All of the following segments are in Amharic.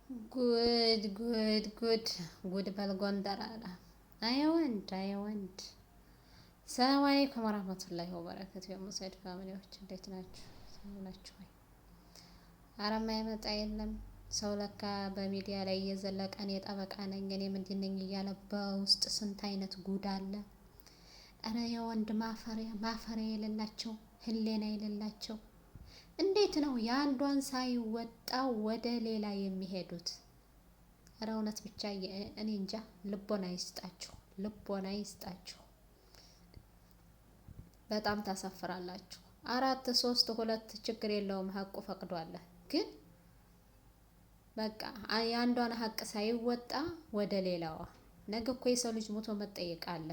ጉድ ጉድ ጉድ ጉድ በል ጎንደር አለ። አየ ወንድ አየ ወንድ። ሰላም አለይኩም ወራህመቱላሂ ወበረካቱ። የሙሰይድ ፋሚሊዎች እንዴት ናችሁ? ሰላም ናችሁ ወይ? ኧረ የማይመጣ የለም። ሰው ለካ በሚዲያ ላይ እየዘለቀ እኔ ጠበቃ ነኝ እኔ ምንድን ነኝ እያለ በውስጥ ስንት አይነት ጉድ አለ። ኧረ የወንድ ማፈሪያ የሌላቸው ህሌና የሌላቸው እንዴት ነው የአንዷን ሳይወጣ ወደ ሌላ የሚሄዱት? ኧረ እውነት ብቻ እኔ እንጃ። ልቦና ይስጣችሁ፣ ልቦና ይስጣችሁ። በጣም ታሳፍራላችሁ። 4-3-2 ችግር የለውም ሀቁ ፈቅዷል። ግን በቃ የአንዷን ሀቅ ሳይወጣ ወደ ሌላዋ። ነገ እኮ የሰው ልጅ ሞቶ መጠየቅ አለ።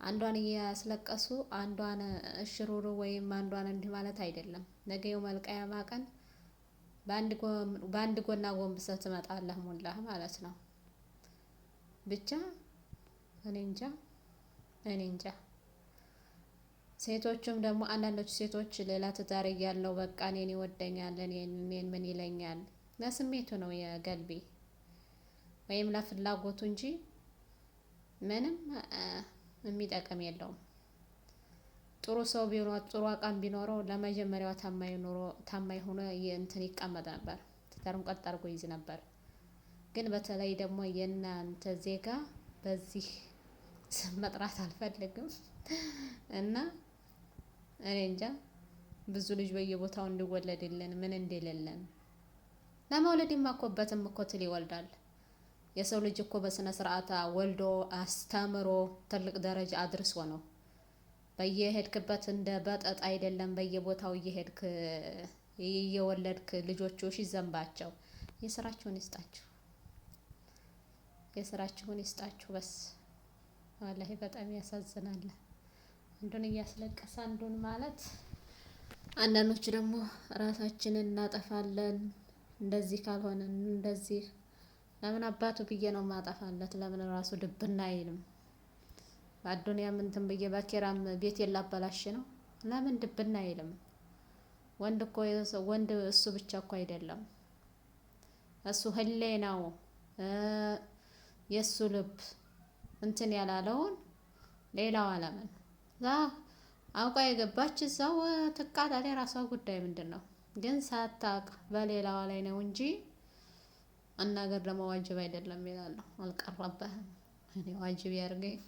አንዷን እያስለቀሱ አንዷን እሽሩሩ ወይም አንዷን እንዲህ ማለት አይደለም። ነገ የውመል ቂያማ ቀን በአንድ ጎና ጎንብሰህ ትመጣለህ ሙላህ ማለት ነው። ብቻ እኔ እንጃ እኔ እንጃ። ሴቶቹም ደግሞ አንዳንዶቹ ሴቶች ሌላ ትዳር እያለው በቃ እኔን ይወደኛል እኔን ምን ይለኛል ለስሜቱ ነው የገልቢ ወይም ለፍላጎቱ እንጂ ምንም የሚጠቅም የለውም። ጥሩ ሰው ቢኖር ጥሩ አቋም ቢኖረው ለመጀመሪያዋ ታማኝ ሆኖ እንትን ይቀመጥ ነበር። ትዳሩን ቀጥ አድርጎ ይዝ ነበር። ግን በተለይ ደግሞ የእናንተ ዜጋ በዚህ ስም መጥራት አልፈልግም እና እኔ እንጃ ብዙ ልጅ በየቦታው እንዲወለድልን ምን እንደሌለን ለመውለድማ እኮ በትም እኮ ትል ይወልዳል። የሰው ልጅ እኮ በስነ ስርዓት ወልዶ አስተምሮ ትልቅ ደረጃ አድርሶ ነው። በየሄድክበት እንደ በጠጥ አይደለም። በየቦታው እየሄድክ እየወለድክ ልጆቹ ዘንባቸው። የስራችሁን ይስጣችሁ፣ የስራችሁን ይስጣችሁ። በስ ወላሂ በጣም ያሳዝናል። አንዱን እያስለቀሰ አንዱን ማለት። አንዳንዶቹ ደግሞ ራሳችንን እናጠፋለን እንደዚህ ካልሆነ እንደዚህ። ለምን አባቱ ብዬ ነው ማጠፋለት? ለምን ራሱ ድብና አይልም? በአዱንያም እንትን ብዬ በአኬራም ቤት የላበላሽ ነው። ለምን ድብና አይልም? ወንድ እኮ ወንድ እሱ ብቻ እኮ አይደለም። እሱ ህሌናው የእሱ ልብ እንትን ያላለውን ሌላው አለምን አውቃ የገባች እዛው ትቃጠል። የራሷ ጉዳይ ምንድን ነው? ግን ሳታውቅ በሌላዋ ላይ ነው እንጂ አናገር ደግሞ ዋጅብ አይደለም ይላሉ። አልቀረበህም እኔ ዋጅብ ያርገኝ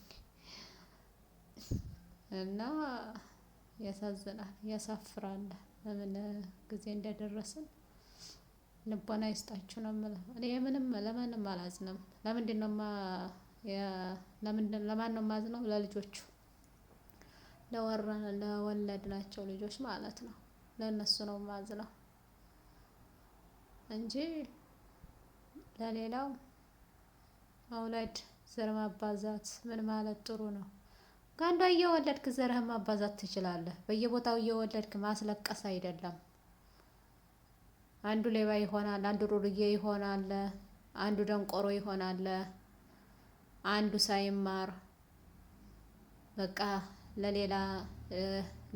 እና ያሳዝናል፣ ያሳፍራል። ለምን ጊዜ እንደደረስን ልቦና ይስጣችሁ ነው የምለው። እኔ ምንም ለማንም አላዝንም። ለማን ነው የማዝነው? ለልጆቹ ለወለድናቸው ልጆች ማለት ነው። ለእነሱ ነው የማዝነው እንጂ ለሌላው መውለድ ዘር ማባዛት ምን ማለት ጥሩ ነው። ከአንዷ እየወለድክ ዘርህን ማባዛት ትችላለህ። በየቦታው እየወለድክ ማስለቀስ አይደለም። አንዱ ሌባ ይሆናል፣ አንዱ ዱርዬ ይሆናል፣ አንዱ ደንቆሮ ይሆናል፣ አንዱ ሳይማር በቃ ለሌላ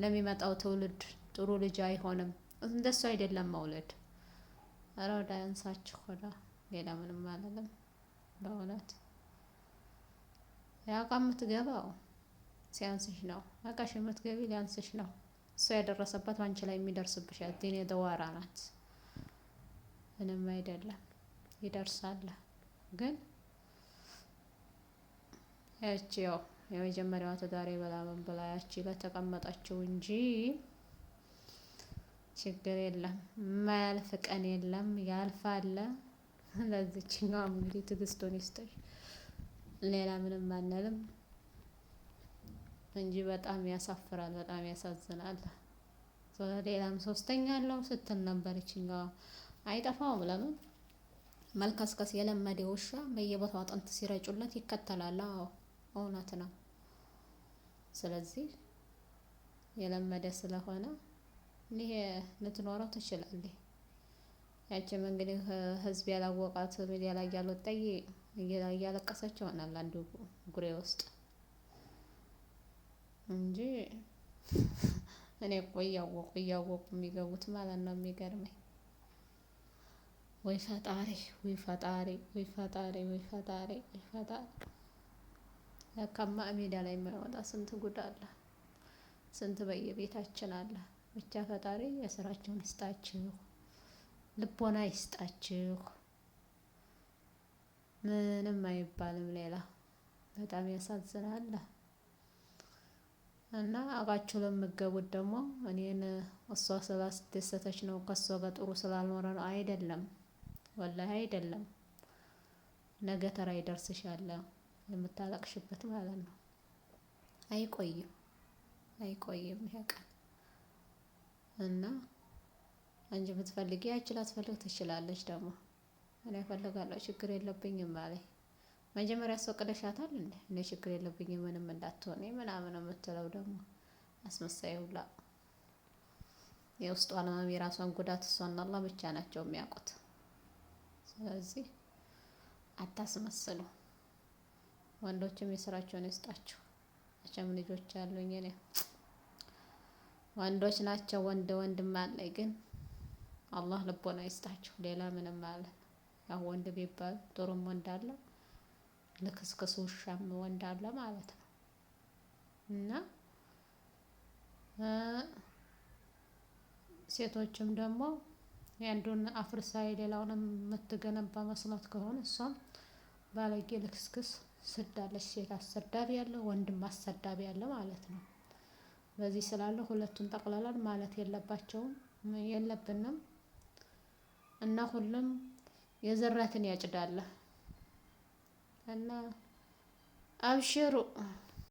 ለሚመጣው ትውልድ ጥሩ ልጅ አይሆንም። እንደሱ አይደለም መውለድ። ኧረ ወደ ያንሳችሁ ሆዳ ሌላ ምንም አልልም። በእውነት ያው የምትገባው ሲያንስሽ ነው። አቃሽ የምትገቢ ሊያንስሽ ነው። እሱ ያደረሰበት ባንቺ ላይ የሚደርስብሽ ያዲኔ ደዋራ ናት። ምንም አይደለም፣ ይደርሳል። ግን ያቺ ያው የመጀመሪያዋ ትዳሬ በላምን ብላ ያቺ ለተቀመጠችው እንጂ ችግር የለም። የማያልፍ ቀን የለም፣ ያልፋል። ለዚችኛው እንግዲህ ትዕግስቱን ይስጥሽ። ሌላ ምንም አንልም እንጂ በጣም ያሳፍራል፣ በጣም ያሳዝናል። ሌላም ሶስተኛ አለው ስትል ነበር ይችኛዋ። አይጠፋውም። ለምን መልከስከስ የለመደ ውሻ በየቦታው አጥንት ሲረጩለት ይከተላል። አዎ እውነት ነው። ስለዚህ የለመደ ስለሆነ ይሄ ልትኖረው ትችላለች። ያቺም እንግዲህ ህዝብ ያላወቃት ሚዲያ ላይ ያልወጣይ እያለቀሰች ይሆናል አንዱ ጉሬ ውስጥ እንጂ እኔ እኮ እያወቁ የሚገቡት ማለት ነው። የሚገርመኝ ወይ ፈጣሪ ወይ ፈጣሪ ወይ ፈጣሪ ወይ ፈጣሪ ወይ ፈጣሪ። ለካማ ሜዳ ላይ የማይወጣ ስንት ጉድ አለ፣ ስንት በየቤታችን አለ። ብቻ ፈጣሪ የስራችሁን ይስጣችሁ፣ ልቦና ይስጣችሁ። ምንም አይባልም ሌላ። በጣም ያሳዝናል። እና አባችሁ ለምትገቡት ደግሞ እኔን እሷ ስላስደሰተች ነው ከሷ ጋር ጥሩ ስላልኖረ ነው አይደለም፣ ወላሂ አይደለም። ነገ ተራ ይደርስሻል የምታለቅሽበት ማለት ነው። አይቆይም አይቆይም ይሄ ቀን። እና አንቺ ብትፈልጊ ያቺ ላትፈልግ ትችላለች። ደግሞ እኔ እፈልጋለሁ ችግር የለብኝም አለኝ። መጀመሪያ አስፈቅደሻታል እንዴ? እኔ ችግር የለብኝም ምንም እንዳትሆኒ ምናምን የምትለው ደግሞ አስመሳይ ሁላ። የውስጧን ህመም የራሷን ጉዳት እሷና አላህ ብቻ ናቸው የሚያውቁት። ስለዚህ አታስመስሉ። ወንዶችም የስራቸውን ይስጣቸው። መቼም ልጆች አሉኝ እኔ ወንዶች ናቸው። ወንድም አለኝ ግን አላህ ልቦና ይስጣቸው። ሌላ ምንም ማለት ያው ወንድ ቢባል ጥሩም ወንድ አለ፣ ልክስክስ ውሻም ወንድ አለ ማለት ነው። እና ሴቶችም ደግሞ የአንዱን አፍርሳ የሌላውንም የምትገነባ መስሏት ከሆነ እሷም ባለጌ ልክስክስ ስዳለች። ሴት አሰዳቢ ያለ ወንድም አሰዳቢ ያለ ማለት ነው። በዚህ ስላለ ሁለቱን ጠቅላላን ማለት የለብንም። እና ሁሉም የዘራትን ያጭዳል። እና አብሽሩ።